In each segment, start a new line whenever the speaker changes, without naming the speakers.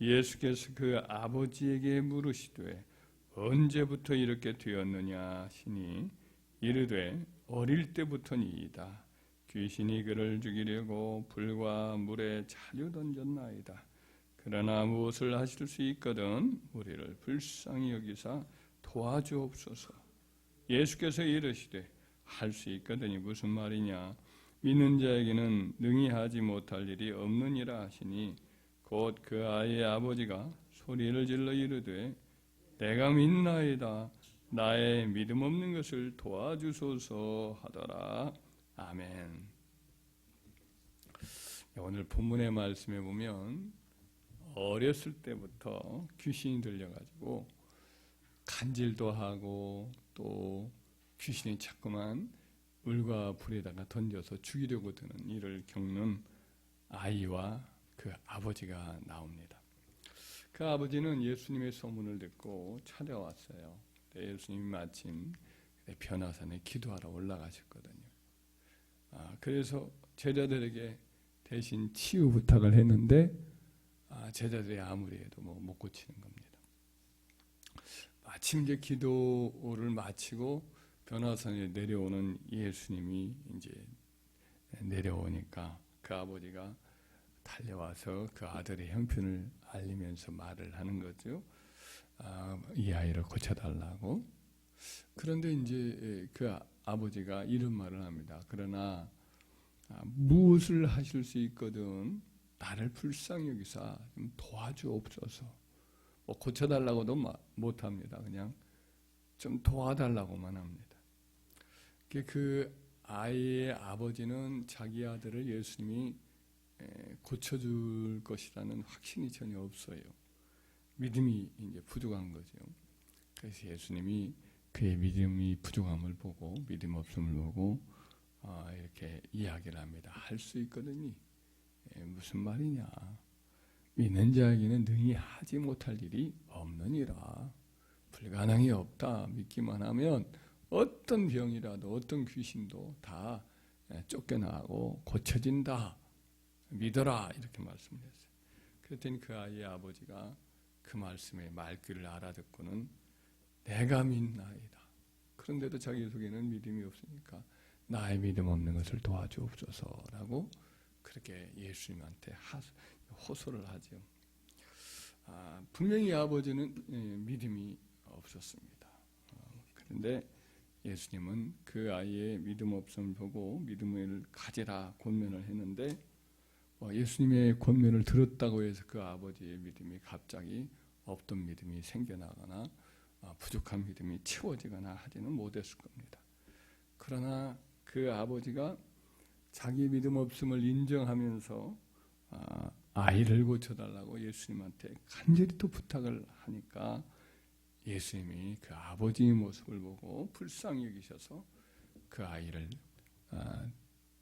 예수께서 그 아버지에게 물으시되 언제부터 이렇게 되었느냐 하시니 이르되 어릴 때부터니이다. 귀신이 그를 죽이려고 불과 물에 자주 던졌나이다. 그러나 무엇을 하실 수 있거든 우리를 불쌍히 여기사 도와주옵소서. 예수께서 이르시되 할 수 있거든이 무슨 말이냐. 믿는 자에게는 능히 하지 못할 일이 없느니라 하시니 곧 그 아이의 아버지가 소리를 질러 이르되 내가 믿나이다. 나의 믿음 없는 것을 도와주소서 하더라. 아멘. 오늘 본문의 말씀에 보면 어렸을 때부터 귀신이 들려가지고 간질도 하고 또 귀신이 자꾸만 물과 불에다가 던져서 죽이려고 드는 일을 겪는 아이와 그 아버지가 나옵니다. 그 아버지는 예수님의 소문을 듣고 찾아왔어요. 예수님이 마침 변화산에 기도하러 올라가셨거든요. 그래서 제자들에게 대신 치유 부탁을 했는데 제자들이 아무리 해도 못 고치는 겁니다. 마침 이제 기도를 마치고 변화산에 내려오는 예수님이 이제 내려오니까 그 아버지가 달려와서 그 아들의 형편을 알리면서 말을 하는 거죠. 이 아이를 고쳐달라고. 그런데 이제 그 아버지가 이런 말을 합니다. 그러나 무엇을 하실 수 있거든 나를 불쌍히 여기사 좀 도와주옵소서. 고쳐달라고도 못합니다. 그냥 좀 도와달라고만 합니다. 그 아이의 아버지는 자기 아들을 예수님이 고쳐줄 것이라는 확신이 전혀 없어요. 믿음이 이제 부족한 거죠. 그래서 예수님이 그의 믿음이 부족함을 보고 믿음 없음을 보고 이렇게 이야기를 합니다. 할 수 있거든요. 무슨 말이냐. 믿는 자에게는 능히 하지 못할 일이 없느니라. 불가능이 없다. 믿기만 하면 어떤 병이라도 어떤 귀신도 다 쫓겨나고 고쳐진다. 믿어라. 이렇게 말씀했어요. 그랬더니 그 아이의 아버지가 그 말씀의 말귀를 알아듣고는 내가 믿나이다. 그런데도 자기 속에는 믿음이 없으니까 나의 믿음 없는 것을 도와주옵소서라고 그렇게 예수님한테 호소를 하죠. 분명히 아버지는 믿음이 없었습니다. 그런데 예수님은 그 아이의 믿음 없음을 보고 믿음을 가지라 권면을 했는데 예수님의 권면을 들었다고 해서 그 아버지의 믿음이 갑자기 없던 믿음이 생겨나거나 부족한 믿음이 채워지거나 하지는 못했을 겁니다. 그러나 그 아버지가 자기 믿음 없음을 인정하면서 아이를 고쳐달라고 예수님한테 간절히 또 부탁을 하니까 예수님이 그 아버지의 모습을 보고 불쌍히 여기셔서 그 아이를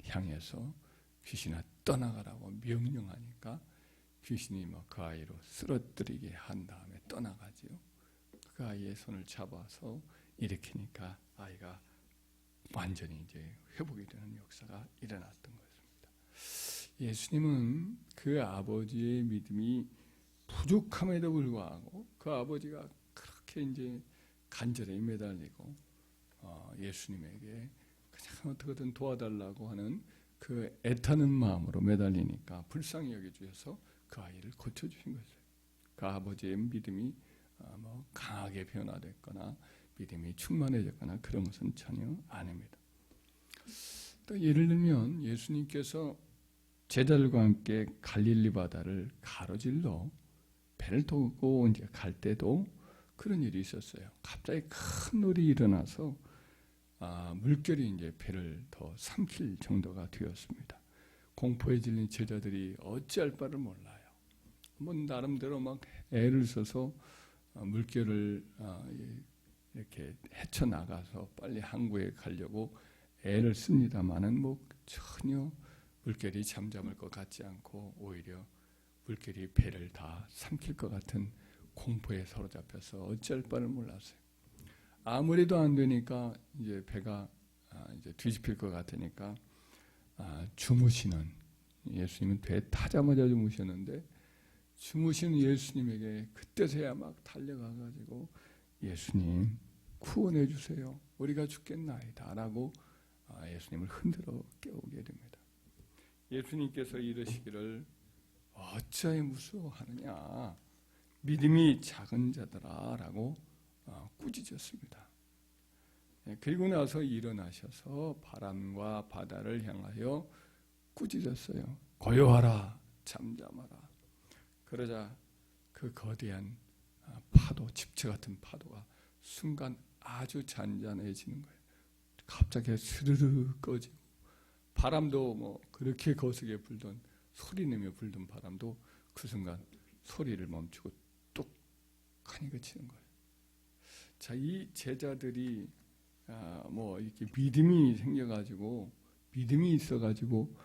향해서 귀신아 떠나가라고 명령하니까 귀신이 그 아이로 쓰러뜨리게 한 다음에 떠나가지요. 그 아이의 손을 잡아서 일으키니까 아이가 완전히 이제 회복이 되는 역사가 일어났던 것입니다. 예수님은 그 아버지의 믿음이 부족함에도 불구하고 그 아버지가 그렇게 이제 간절히 매달리고 예수님에게 그냥 어떻게든 도와달라고 하는 그 애타는 마음으로 매달리니까 불쌍히 여겨주셔서 그 아이를 고쳐주신 거죠. 그 아버지의 믿음이 강하게 변화됐거나 믿음이 충만해졌거나 그런 것은 전혀 아닙니다. 또 예를 들면 예수님께서 제자들과 함께 갈릴리 바다를 가로질러 배를 타고 이제 갈 때도 그런 일이 있었어요. 갑자기 큰 놀이 일어나서 물결이 이제 배를 더 삼킬 정도가 되었습니다. 공포에 질린 제자들이 어찌할 바를 몰라요. 나름대로 막 애를 써서 물결을 이렇게 헤쳐나가서 빨리 항구에 가려고 애를 씁니다마는 전혀 물결이 잠잠을 것 같지 않고 오히려 물결이 배를 다 삼킬 것 같은 공포에 사로잡혀서 어찌할 바를 몰랐어요. 아무리도 안 되니까 이제 배가 이제 뒤집힐 것 같으니까 주무시는 예수님은 배 타자마자 주무셨는데 주무신 예수님에게 그때서야 막 달려가가지고 예수님 구원해 주세요. 우리가 죽겠나이다 라고 예수님을 흔들어 깨우게 됩니다. 예수님께서 이르시기를 어찌하여 무서워하느냐 믿음이 작은 자들아 라고 꾸짖었습니다. 그리고 나서 일어나셔서 바람과 바다를 향하여 꾸짖었어요. 고요하라 잠잠하라. 그러자 그 거대한 파도, 집체 같은 파도가 순간 아주 잔잔해지는 거예요. 갑자기 스르르 꺼지고 바람도 뭐 그렇게 거세게 불던 소리 내며 불던 바람도 그 순간 소리를 멈추고 뚝하니 그치는 거예요. 자, 이 제자들이 뭐 이렇게 믿음이 생겨가지고 믿음이 있어가지고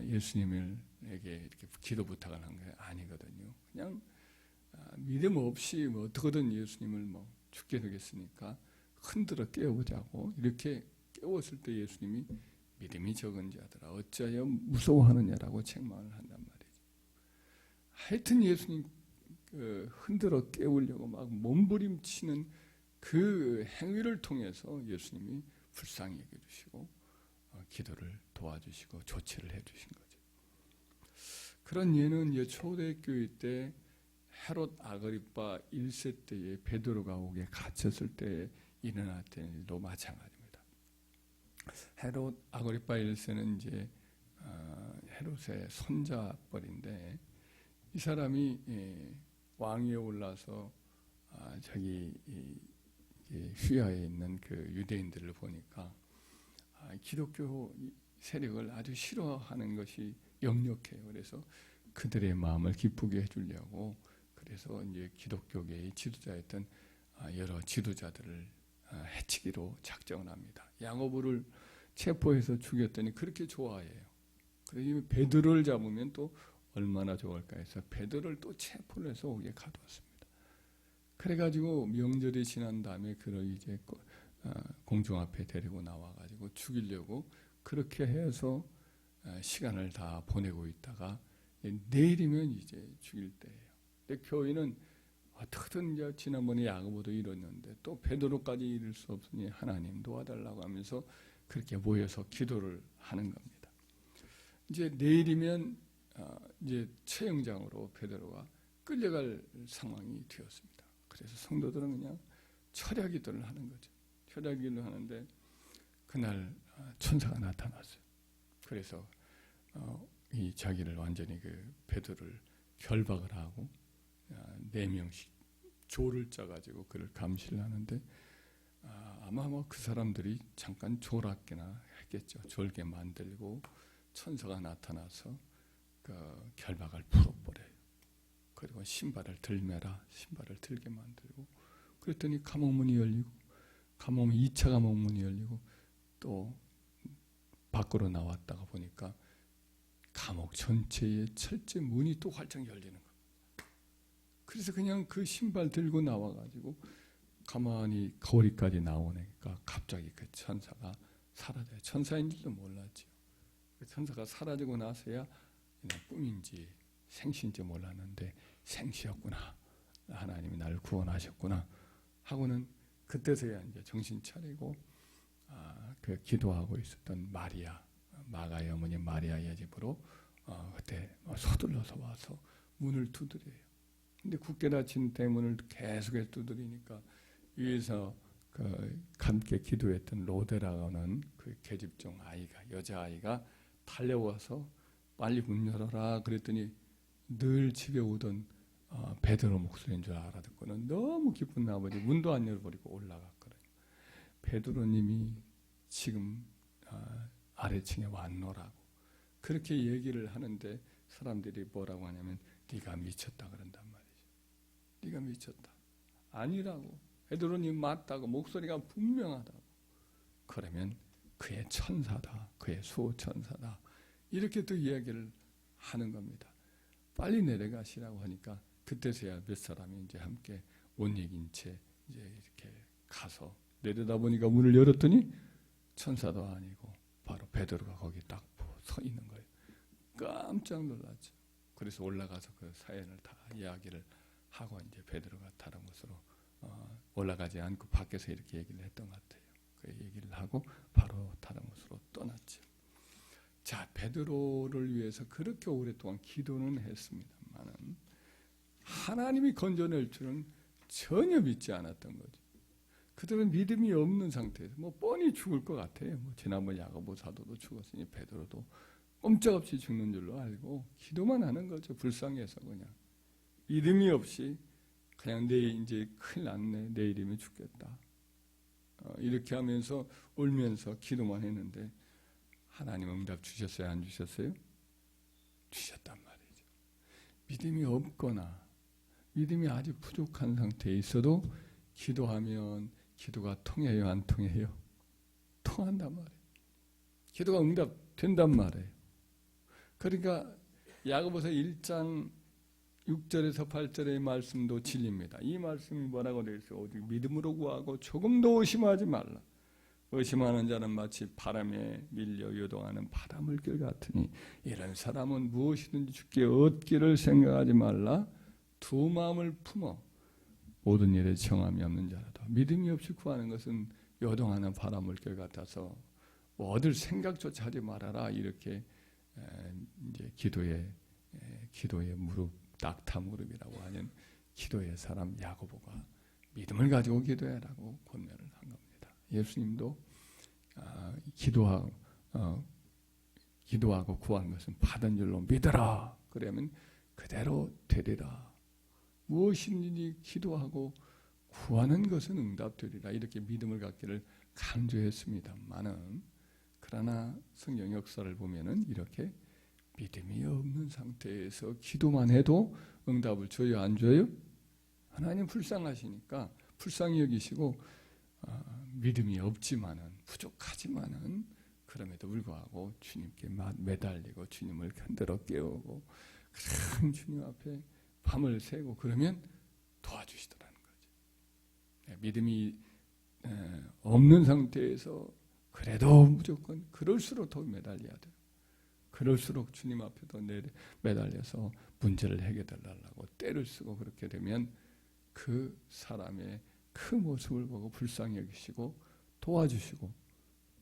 예수님에게 이렇게 기도 부탁을 한 게 아니거든요. 그냥 믿음 없이 뭐 어떻게든 예수님을 뭐 죽게 되겠으니까 흔들어 깨워보자고 이렇게 깨웠을 때 예수님이 믿음이 적은 자들아 어찌하여 무서워하느냐라고 책망을 한단 말이죠. 하여튼 예수님 흔들어 깨우려고 막 몸부림치는 그 행위를 통해서 예수님이 불쌍히 여겨주시고 기도를 도와주시고 조치를 해주신 거죠. 그런 예는 초대교회 때 헤롯 아그리파 1세 때에 베드로가 옥에 갇혔을 때 일어났던 일도 마찬가지입니다. 헤롯 아그리파 1세는 이제 헤롯의 손자뻘인데 이 사람이 왕위에 올라서 자기 휘하에 있는 그 유대인들을 보니까 기독교 세력을 아주 싫어하는 것이 역력해요. 그래서 그들의 마음을 기쁘게 해주려고 그래서 이제 기독교계의 지도자였던 여러 지도자들을 해치기로 작정을 합니다. 야고보를 체포해서 죽였더니 그렇게 좋아해요. 그래서 베드로를 잡으면 또 얼마나 좋을까 해서 베드로를 또 체포를 해서 옥에 가두었습니다. 그래가지고 명절이 지난 다음에 그를 이제 공중 앞에 데리고 나와가지고 죽이려고 그렇게 해서 시간을 다 보내고 있다가 내일이면 이제 죽일 때예요. 근데 교회는 어떻게든 이제 지난번에 야고보도 이뤘는데 또 베드로까지 이룰 수 없으니 하나님 도와달라고 하면서 그렇게 모여서 기도를 하는 겁니다. 이제 내일이면 이제 처형장으로 베드로가 끌려갈 상황이 되었습니다. 그래서 성도들은 그냥 철야기도를 하는 거죠. 철야기도를 하는데 그날 천사가 나타났어요. 그래서 이 자기를 완전히 그 베드로를 결박을 하고 4명씩 조를 짜가지고 그를 감시를 하는데 아마 뭐 그 사람들이 잠깐 졸았거나 했겠죠. 졸게 만들고 천사가 나타나서 그 결박을 풀어버려요. 그리고 신발을 들매라 신발을 들게 만들고 그랬더니 감옥문이 열리고 2차 감옥문이 열리고 또 밖으로 나왔다가 보니까 감옥 전체의 철제 문이 또 활짝 열리는 거예요. 그래서 그냥 그 신발 들고 나와가지고 가만히 거리까지 나오니까 갑자기 그 천사가 사라져요. 천사인 줄도 몰랐죠. 그 천사가 사라지고 나서야 그냥 꿈인지 생시인지 몰랐는데 생시였구나. 하나님이 나를 구원하셨구나. 하고는 그때서야 이제 정신 차리고 그 기도하고 있었던 마리아, 마가의 어머니 마리아의 집으로 그때 서둘러서 와서 문을 두드려요. 근데 굳게 닫힌 대문을 계속해서 두드리니까 위에서 그 함께 기도했던 로데라는 그 계집종 아이가 여자아이가 달려와서 빨리 문 열어라 그랬더니 늘 집에 오던 베드로 목소리인 줄 알아듣고는 너무 기쁜 나머지 문도 안 열어버리고 올라갔거든요. 베드로님이 지금 아래층에 왔노라고 그렇게 얘기를 하는데 사람들이 뭐라고 하냐면 네가 미쳤다 그런단 말이죠. 네가 미쳤다. 아니라고. 베드로님 맞다고 목소리가 분명하다고. 그러면 그의 천사다. 그의 수호천사다. 이렇게 또 이야기를 하는 겁니다. 빨리 내려가시라고 하니까 그때서야 몇 사람이 이제 함께 옷 이긴 채 이제 이렇게 가서 내려다 보니까 문을 열었더니 천사도 아니고 바로 베드로가 거기 딱 서 있는 거예요. 깜짝 놀랐죠. 그래서 올라가서 그 사연을 다 이야기를 하고 이제 베드로가 다른 곳으로 올라가지 않고 밖에서 이렇게 얘기를 했던 것 같아요. 그 얘기를 하고 바로 다른 곳으로 떠났죠. 자, 베드로를 위해서 그렇게 오랫동안 기도는 했습니다만은 하나님이 건져낼 줄은 전혀 믿지 않았던 거죠. 그들은 믿음이 없는 상태에서 뭐 뻔히 죽을 것 같아요. 뭐 지난번 야고보 사도도 죽었으니 베드로도 꼼짝없이 죽는 줄로 알고 기도만 하는 거죠. 불쌍해서 그냥 믿음이 없이 그냥 내일 이제 큰일 났네, 내일이면 죽겠다 이렇게 하면서 울면서 기도만 했는데 하나님 응답 주셨어요? 안 주셨어요? 주셨단 말이죠. 믿음이 없거나 믿음이 아주 부족한 상태에 있어도 기도하면 기도가 통해요? 안 통해요? 통한단 말이에요. 기도가 응답된단 말이에요. 그러니까 야고보서 1장 6절에서 8절의 말씀도 진리입니다. 이 말씀이 뭐라고 되어 있어요? 오직 믿음으로 구하고 조금도 의심하지 말라. 의심하는 자는 마치 바람에 밀려 요동하는 바닷물결 같으니 이런 사람은 무엇이든지 주께 얻기를 생각하지 말라. 두 마음을 품어 모든 일에 정함이 없는 자라도. 믿음이 없이 구하는 것은 요동하는 바닷물결 같아서 뭐 얻을 생각조차 하지 말아라. 이렇게 이제 기도의 무릎, 낙타 무릎이라고 하는 기도의 사람 야고보가 믿음을 가지고 기도해라고 권면을 한 겁니다. 예수님도 기도하고 구한 것은 받은 줄로 믿어라. 그러면 그대로 되리라. 무엇이든지 기도하고 구하는 것은 응답되리라. 이렇게 믿음을 갖기를 강조했습니다만은 그러나 성경 역사를 보면은 이렇게 믿음이 없는 상태에서 기도만 해도 응답을 줘요, 안 줘요? 하나님 불쌍하시니까 불쌍히 여기시고 믿음이 없지만은 부족하지만은 그럼에도 불구하고 주님께 매달리고 주님을 흔들어 깨우고 큰 주님 앞에 밤을 새고 그러면 도와주시더라는 거죠. 믿음이 없는 상태에서 그래도 무조건 그럴수록 더 매달려야 돼요. 그럴수록 주님 앞에도 매달려서 문제를 해결해달라고 때를 쓰고 그렇게 되면 그 사람의 그 모습을 보고 불쌍히 여기시고 도와주시고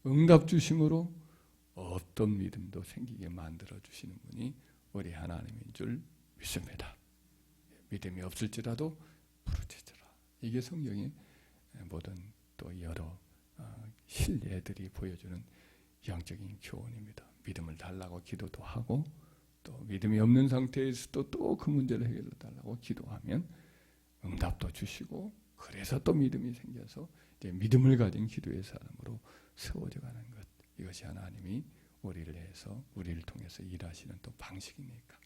응답 주심으로 없던 믿음도 생기게 만들어 주시는 분이 우리 하나님인 줄 믿습니다. 믿음이 없을지라도 부르짖으라. 이게 성경의 모든 또 여러 신뢰들이 보여주는 영적인 교훈입니다. 믿음을 달라고 기도도 하고 또 믿음이 없는 상태에서도 또 그 문제를 해결해 달라고 기도하면 응답도 주시고 그래서 또 믿음이 생겨서 이제 믿음을 가진 기도의 사람으로 세워져 가는 것. 이것이 하나님이 우리를 해서 우리를 통해서 일하시는 또 방식이니까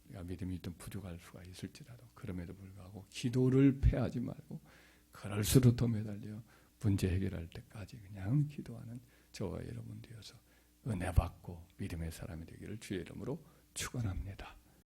우리가 믿음이 좀 부족할 수가 있을지라도 그럼에도 불구하고 기도를 패하지 말고 그럴수록 더 매달려 문제 해결할 때까지 그냥 기도하는 저와 여러분 되어서 은혜 받고 믿음의 사람이 되기를 주의 이름으로 축원합니다.